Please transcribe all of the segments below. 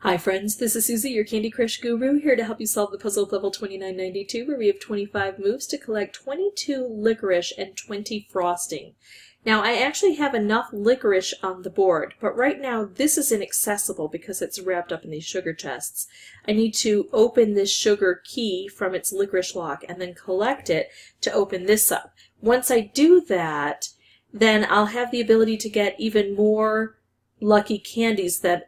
Hi friends, this is Susie, your Candy Crush guru, here to help you solve the puzzle of level 2992, where we have 25 moves to collect 22 licorice and 20 frosting. Now, I actually have enough licorice on the board, but right now this is inaccessible because it's wrapped up in these sugar chests. I need to open this sugar key from its licorice lock and then collect it to open this up. Once I do that, then I'll have the ability to get even more lucky candies that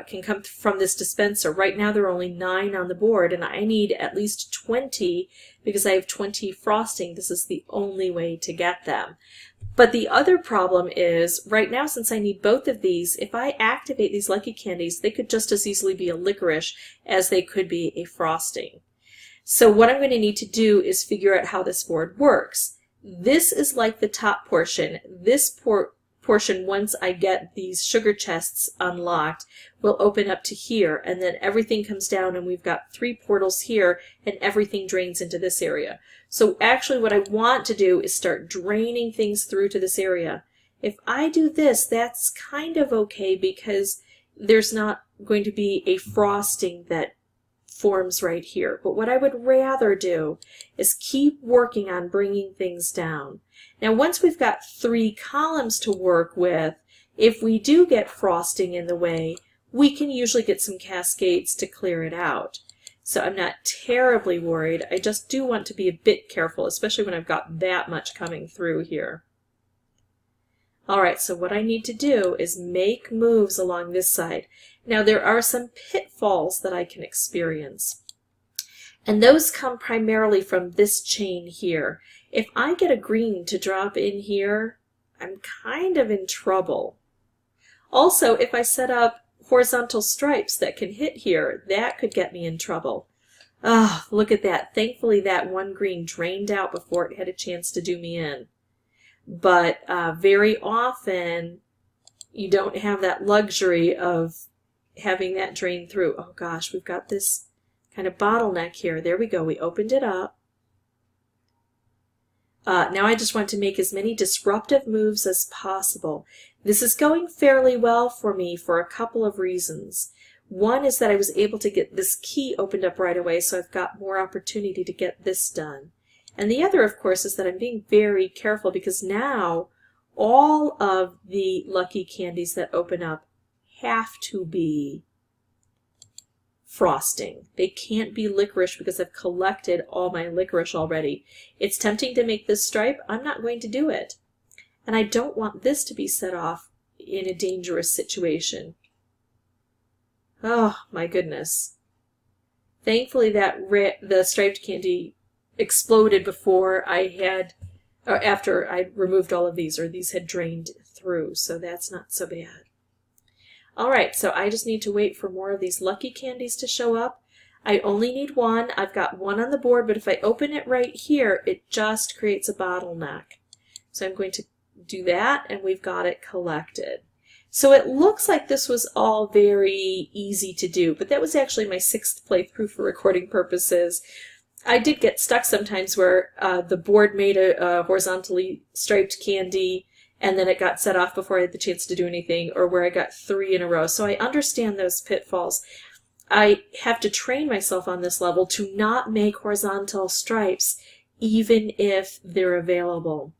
can come from this dispenser. Right now there are only 9 on the board, and I need at least 20 because I have 20 frosting. This is the only way to get them. But the other problem is, right now, since I need both of these, if I activate these lucky candies, they could just as easily be a licorice as they could be a frosting. So what I'm going to need to do is figure out how this board works. This is like the top portion. This portion, once I get these sugar chests unlocked, will open up to here, and then everything comes down, and we've got 3 portals here, and everything drains into this area. So actually what I want to do is start draining things through to this area. If I do this, that's kind of okay because there's not going to be a frosting that forms right here. But what I would rather do is keep working on bringing things down. Now, once we've got 3 columns to work with, if we do get frosting in the way, we can usually get some cascades to clear it out. So I'm not terribly worried. I just do want to be a bit careful, especially when I've got that much coming through here. Alright, so what I need to do is make moves along this side. Now, there are some pitfalls that I can experience, and those come primarily from this chain here. If I get a green to drop in here, I'm kind of in trouble. Also, if I set up horizontal stripes that can hit here, that could get me in trouble. Ah, look at that. Thankfully, that one green drained out before it had a chance to do me in. But very often, you don't have that luxury of having that drain through. Oh gosh, we've got this kind of bottleneck here. There we go. We opened it up. Now I just want to make as many disruptive moves as possible. This is going fairly well for me for a couple of reasons. One is that I was able to get this key opened up right away, so I've got more opportunity to get this done. And the other, of course, is that I'm being very careful because now all of the lucky candies that open up have to be frosting. They can't be licorice because I've collected all my licorice already. It's tempting to make this stripe. I'm not going to do it. And I don't want this to be set off in a dangerous situation. Oh my goodness. Thankfully the striped candy exploded before I had, or after I removed all of these, or these had drained through, so that's not so bad. Alright, so I just need to wait for more of these lucky candies to show up. I only need 1. I've got 1 on the board, but if I open it right here, it just creates a bottleneck. So I'm going to do that, and we've got it collected. So it looks like this was all very easy to do, but that was actually my 6th playthrough for recording purposes. I did get stuck sometimes where the board made a horizontally striped candy, and then it got set off before I had the chance to do anything, or where I got 3 in a row. So I understand those pitfalls. I have to train myself on this level to not make horizontal stripes, even if they're available.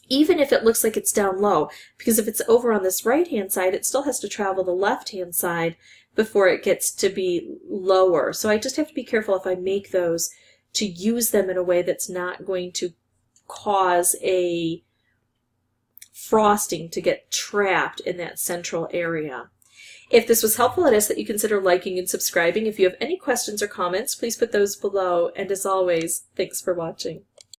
Even if it looks like it's down low, because if it's over on this right-hand side, it still has to travel the left-hand side before it gets to be lower. So I just have to be careful if I make those to use them in a way that's not going to cause a frosting to get trapped in that central area. If this was helpful, I'd ask that you consider liking and subscribing. If you have any questions or comments, please put those below. And as always, thanks for watching.